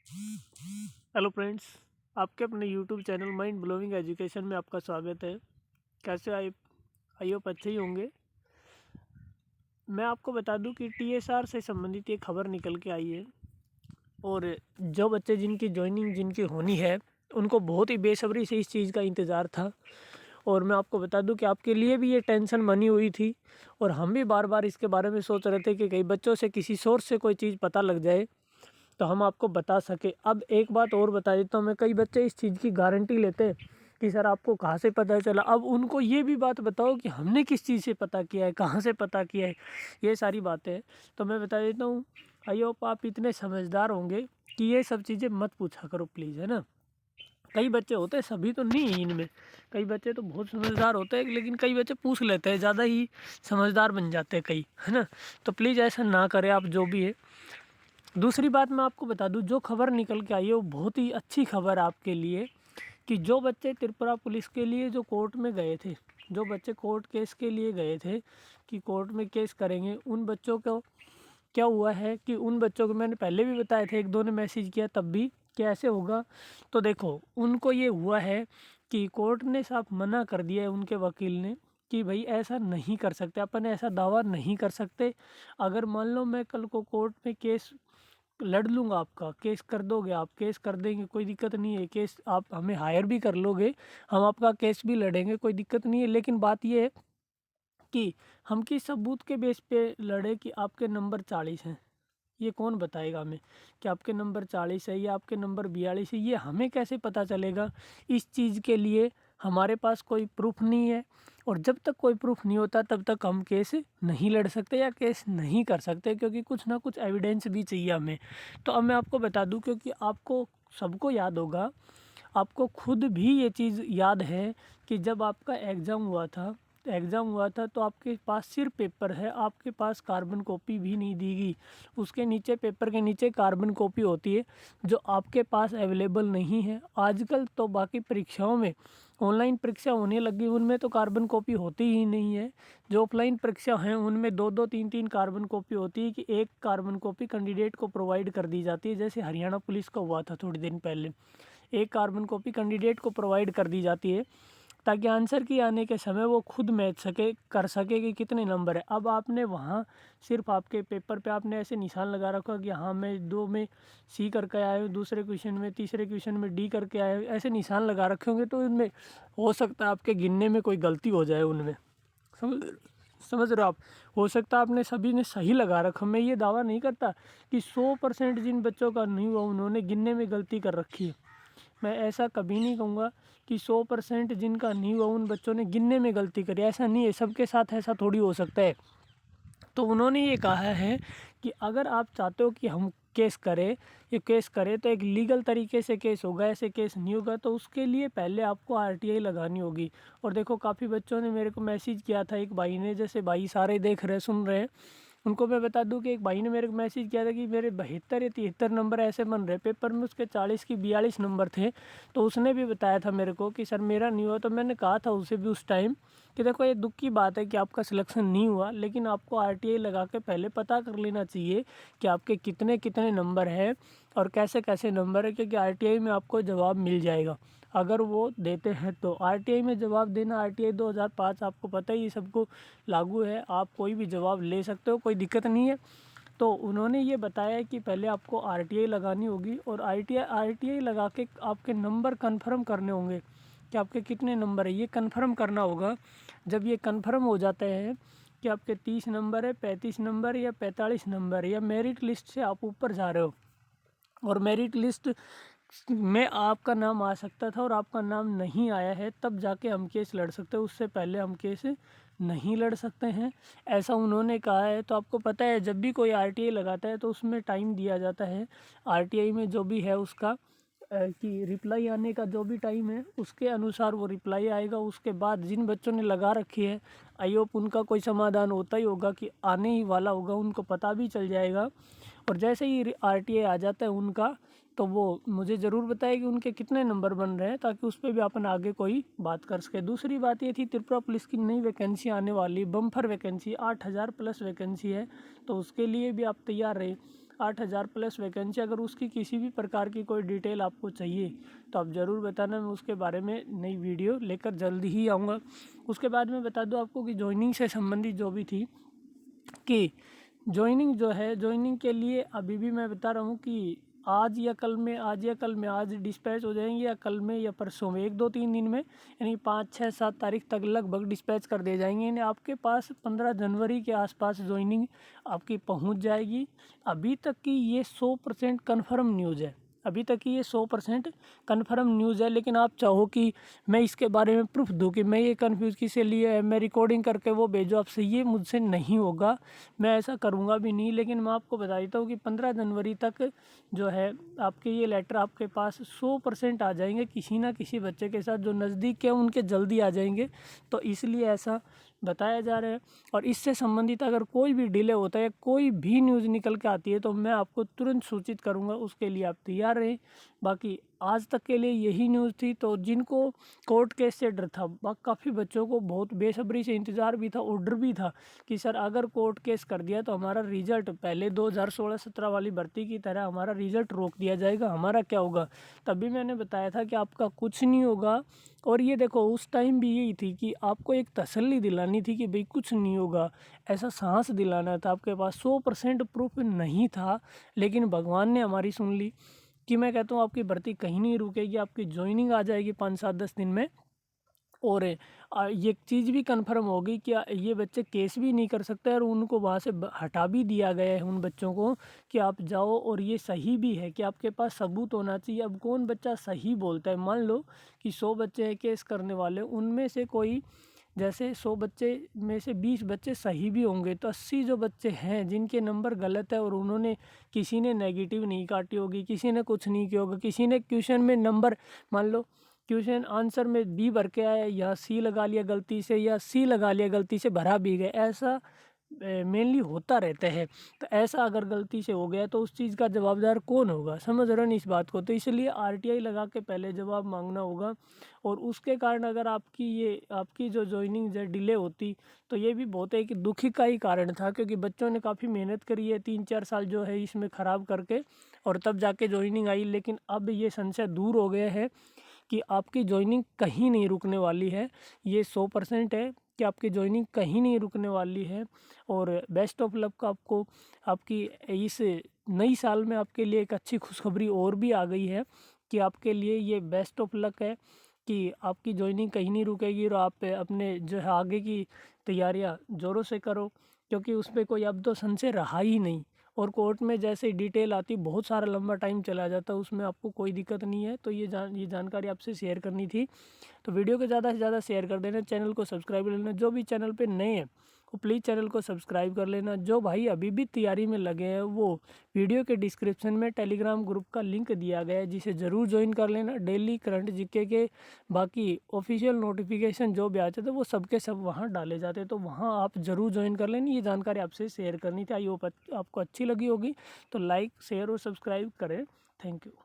Hello friends, आपके अपने YouTube channel mind blowing education में आपका स्वागत है। कैसे आई होप अच्छे ही होंगे। मैं आपको बता दूं कि टीएसआर से संबंधित एक खबर निकल के आई है और जो बच्चे जिनकी ज्वाइनिंग जिनकी होनी है उनको बहुत ही बेसब्री से इस चीज़ का इंतज़ार था। और मैं आपको बता दूं कि आपके लिए भी ये टेंशन बनी हुई थी और हम भी बार बार इसके बारे में सोच रहे थे कि कई बच्चों से किसी सोर्स से कोई चीज़ पता लग जाए तो हम आपको बता सके। अब एक बात और बता देता हूँ मैं, कई बच्चे इस चीज़ की गारंटी लेते हैं कि सर आपको कहाँ से पता चला। अब उनको ये भी बात बताओ कि हमने किस चीज़ से पता किया है, कहाँ से पता किया है, ये सारी बातें हैं। तो मैं बता देता हूँ, आई होप आप इतने समझदार होंगे कि ये सब चीज़ें मत पूछा करो प्लीज़, है ना। कई बच्चे होते हैं, सभी तो नहीं है इनमें, कई बच्चे तो बहुत समझदार होते हैं, लेकिन कई बच्चे पूछ लेते हैं, ज़्यादा ही समझदार बन जाते हैं कई, है ना। तो प्लीज़ ऐसा ना करें आप जो भी है। दूसरी बात मैं आपको बता दूं, जो खबर निकल के आई है वो बहुत ही अच्छी खबर है आपके लिए कि जो बच्चे त्रिपुरा पुलिस के लिए जो कोर्ट में गए थे, जो बच्चे कोर्ट केस के लिए गए थे कि कोर्ट में केस करेंगे, उन बच्चों को क्या हुआ है कि उन बच्चों को मैंने पहले भी बताया था, एक दो ने मैसेज किया तब भी कि ऐसे होगा। तो देखो उनको ये हुआ है कि कोर्ट ने साफ मना कर दिया है, उनके वकील ने, कि भाई ऐसा नहीं कर सकते, अपन ऐसा दावा नहीं कर सकते। अगर मान लो मैं कल को कोर्ट में केस लड़ लूँगा, आपका केस कर दोगे, आप केस कर देंगे, कोई दिक्कत नहीं है। केस आप हमें हायर भी कर लोगे, हम आपका केस भी लड़ेंगे, कोई दिक्कत नहीं है। लेकिन बात ये है कि हम किस सबूत के बेस पे लड़े कि आपके नंबर 40 हैं। ये कौन बताएगा हमें कि आपके नंबर 40 है या आपके नंबर 42 है, ये हमें कैसे पता चलेगा। इस चीज़ के लिए हमारे पास कोई प्रूफ नहीं है और जब तक कोई प्रूफ नहीं होता तब तक हम केस नहीं लड़ सकते या केस नहीं कर सकते, क्योंकि कुछ ना कुछ एविडेंस भी चाहिए हमें। तो अब मैं आपको बता दूं, क्योंकि आपको सबको याद होगा, आपको खुद भी ये चीज़ याद है कि जब आपका एग्ज़ाम हुआ था तो आपके पास सिर्फ पेपर है, आपके पास कार्बन कॉपी भी नहीं दी गई। उसके नीचे, पेपर के नीचे कार्बन कॉपी होती है जो आपके पास अवेलेबल नहीं है। आजकल तो बाकी परीक्षाओं में ऑनलाइन परीक्षा होने लगी, उनमें तो कार्बन कॉपी होती ही नहीं है। जो ऑफलाइन परीक्षा हैं उनमें दो दो तीन तीन कार्बन कॉपी होती है कि एक कार्बन कॉपी कैंडिडेट को प्रोवाइड कर दी जाती है। जैसे हरियाणा पुलिस का हुआ था थोड़ी दिन पहले, एक कार्बन कॉपी कैंडिडेट को प्रोवाइड कर दी जाती है ताकि आंसर की आने के समय वो खुद मैच कर सके कि कितने नंबर है। अब आपने वहाँ सिर्फ आपके पेपर पे आपने ऐसे निशान लगा रखा कि हाँ मैं 2 में सी करके आया हूँ, दूसरे क्वेश्चन में, तीसरे क्वेश्चन में डी करके आया हूँ, ऐसे निशान लगा रखे होंगे। तो इनमें हो सकता है आपके गिनने में कोई गलती हो जाए उनमें, समझ समझ रहे हो आप। हो सकता है आपने सभी ने सही लगा रखा। मैं ये दावा नहीं करता कि 100% जिन बच्चों का नहीं हुआ उन्होंने गिनने में गलती कर रखी है। मैं ऐसा कभी नहीं कहूँगा कि 100% जिनका नहीं हुआ उन बच्चों ने गिनने में गलती करी, ऐसा नहीं है। सबके साथ ऐसा थोड़ी हो सकता है। तो उन्होंने ये कहा है कि अगर आप चाहते हो कि हम केस करें, ये केस करें तो एक लीगल तरीके से केस होगा, ऐसे केस नहीं होगा। तो उसके लिए पहले आपको आरटीआई लगानी होगी। और देखो काफ़ी बच्चों ने मेरे को मैसेज किया था, एक भाई ने, जैसे भाई सारे देख रहे सुन रहे हैं, उनको मैं बता दूं कि एक भाई ने मेरे को मैसेज किया था कि मेरे 72 या 73 नंबर ऐसे बन रहे पेपर में, उसके 40 की 42 नंबर थे। तो उसने भी बताया था मेरे को कि सर मेरा नहीं हुआ। तो मैंने कहा था उसे भी उस टाइम कि देखो ये दुख की बात है कि आपका सिलेक्शन नहीं हुआ, लेकिन आपको आरटीआई लगा के पहले पता कर लेना चाहिए कि आपके कितने कितने नंबर हैं और कैसे कैसे नंबर है, क्योंकि आरटीआई में आपको जवाब मिल जाएगा अगर वो देते हैं तो। आरटीआई में जवाब देना, आरटीआई 2005 आपको पता ही सबको लागू है, आप कोई भी जवाब ले सकते हो, कोई दिक्कत नहीं है। तो उन्होंने ये बताया कि पहले आपको आरटीआई लगानी होगी और आरटीआई लगा के आपके नंबर कन्फर्म करने होंगे कि आपके कितने नंबर है, ये कन्फर्म करना होगा। जब ये कन्फर्म हो जाता है कि आपके 30 नंबर है, 35 नंबर या 45 नंबर, या मेरिट लिस्ट से आप ऊपर जा रहे हो और मेरिट लिस्ट में आपका नाम आ सकता था और आपका नाम नहीं आया है, तब जाके हम केस लड़ सकते हैं, उससे पहले हम केस नहीं लड़ सकते हैं, ऐसा उन्होंने कहा है। तो आपको पता है जब भी कोई आरटीआई लगाता है तो उसमें टाइम दिया जाता है, आरटीआई में जो भी है उसका कि रिप्लाई आने का जो भी टाइम है उसके अनुसार वो रिप्लाई आएगा। उसके बाद जिन बच्चों ने लगा रखी है, आई होप उनका कोई समाधान होता ही होगा कि आने ही वाला होगा, उनको पता भी चल जाएगा। और जैसे ही आरटीआई आ जाता है उनका, तो वो मुझे ज़रूर बताए कि उनके कितने नंबर बन रहे हैं, ताकि उस पर भी अपन आगे कोई बात कर सके। दूसरी बात ये थी, त्रिपुरा पुलिस की नई वैकेंसी आने वाली, बम्फर वैकेंसी, 8000 प्लस वैकेंसी है, तो उसके लिए भी आप तैयार रहे। 8,000 प्लस वैकेंसी। अगर उसकी किसी भी प्रकार की कोई डिटेल आपको चाहिए तो आप ज़रूर बताना, मैं उसके बारे में नई वीडियो लेकर जल्दी ही आऊँगा। उसके बाद मैं बता दूँ आपको कि जॉइनिंग से संबंधित जो भी थी कि जॉइनिंग जो है, जॉइनिंग के लिए अभी भी मैं बता रहा हूँ कि आज डिस्पैच हो जाएंगे, या कल में या परसों में, 1-2-3 दिन में, यानी 5-6-7 तारीख तक लगभग डिस्पैच कर दिए जाएंगे। यानी आपके पास 15 जनवरी के आसपास जॉइनिंग आपकी पहुंच जाएगी। अभी तक की ये 100% कन्फर्म न्यूज़ है, अभी तक की ये 100% कन्फर्म न्यूज़ है। लेकिन आप चाहो कि मैं इसके बारे में प्रूफ दूँ कि मैं ये कन्फ्यूज़ किसे लिए है, मैं रिकॉर्डिंग करके वो भेजो आपसे, ये मुझसे नहीं होगा, मैं ऐसा करूँगा भी नहीं। लेकिन मैं आपको बता देता हूँ कि 15 जनवरी तक जो है आपके ये लेटर आपके पास 100% आ जाएंगे। किसी ना किसी बच्चे के साथ जो नज़दीक है उनके जल्दी आ जाएंगे, तो इसलिए ऐसा बताया जा रहा है। और इससे संबंधित अगर कोई भी डिले होता है, कोई भी न्यूज़ निकल के आती है, तो मैं आपको तुरंत सूचित करूंगा, उसके लिए आप तैयार रहें। बाकी आज तक के लिए यही न्यूज़ थी। तो जिनको कोर्ट केस से डर था, काफ़ी बच्चों को बहुत बेसब्री से इंतज़ार भी था और डर भी था कि सर अगर कोर्ट केस कर दिया तो हमारा रिजल्ट पहले 2016-17 वाली भर्ती की तरह हमारा रिजल्ट रोक दिया जाएगा, हमारा क्या होगा। तभी मैंने बताया था कि आपका कुछ नहीं होगा। और ये देखो, उस टाइम भी यही थी कि आपको एक तसल्ली दिलानी थी कि भाई कुछ नहीं होगा, ऐसा सांस दिलाना था। आपके पास 100% प्रूफ नहीं था, लेकिन भगवान ने हमारी सुन ली कि मैं कहता हूँ आपकी भर्ती कहीं नहीं रुकेगी, आपकी ज्वाइनिंग आ जाएगी 5-7-10 दिन में। और ये चीज़ भी कंफर्म होगी कि ये बच्चे केस भी नहीं कर सकते, और उनको वहाँ से हटा भी दिया गया है उन बच्चों को कि आप जाओ। और ये सही भी है कि आपके पास सबूत होना चाहिए। अब कौन बच्चा सही बोलता है, मान लो कि 100 बच्चे हैं केस करने वाले, उनमें से कोई जैसे 100 बच्चे में से 20 बच्चे सही भी होंगे, तो 80 जो बच्चे हैं जिनके नंबर गलत है और उन्होंने, किसी ने नेगेटिव नहीं काटी होगी, किसी ने कुछ नहीं किया होगा, किसी ने क्वेश्चन में नंबर, मान लो क्वेश्चन आंसर में बी भर के आया, या सी लगा लिया गलती से, या सी लगा लिया गलती से, भरा भी गया, ऐसा मेनली होता रहता है। तो ऐसा अगर गलती से हो गया तो उस चीज़ का जवाबदार कौन होगा, समझ रहे हो ना इस बात को। तो इसलिए आरटीआई लगा के पहले जवाब मांगना होगा। और उसके कारण अगर आपकी जो ज्वाइनिंग डिले होती, तो ये भी बहुत एक दुखी का ही कारण था, क्योंकि बच्चों ने काफ़ी मेहनत करी है 3-4 साल जो है इसमें ख़राब करके, और तब जाके ज्वाइनिंग आई। लेकिन अब ये संशय दूर हो गया है कि आपकी ज्वाइनिंग कहीं नहीं रुकने वाली है। ये 100% है कि आपकी ज्वाइनिंग कहीं नहीं रुकने वाली है। और बेस्ट ऑफ लक का आपको, आपकी इस नई साल में आपके लिए एक अच्छी खुशखबरी और भी आ गई है कि आपके लिए ये बेस्ट ऑफ लक है कि आपकी ज्वाइनिंग कहीं नहीं रुकेगी, और आप अपने जो है आगे की तैयारियां ज़ोरों से करो, क्योंकि उस पर कोई अब तो संशय रहा ही नहीं। और कोर्ट में जैसे डिटेल आती, बहुत सारा लंबा टाइम चला जाता, उसमें आपको कोई दिक्कत नहीं है। तो ये जानकारी आपसे शेयर करनी थी। तो वीडियो को ज़्यादा से ज़्यादा शेयर कर देना, चैनल को सब्सक्राइब कर लेना। जो भी चैनल पे नए हैं वो प्लीज़ चैनल को सब्सक्राइब कर लेना। जो भाई अभी भी तैयारी में लगे हैं, वो वीडियो के डिस्क्रिप्शन में टेलीग्राम ग्रुप का लिंक दिया गया है, जिसे ज़रूर ज्वाइन कर लेना। डेली करंट जीके के बाकी ऑफिशियल नोटिफिकेशन जो भी आते थे वो सबके सब वहाँ डाले जाते, तो वहाँ आप ज़रूर ज्वाइन कर लेनी। ये जानकारी आपसे शेयर करनी थी। आई होप आपको अच्छी लगी होगी, तो लाइक शेयर और सब्सक्राइब करें। Thank you.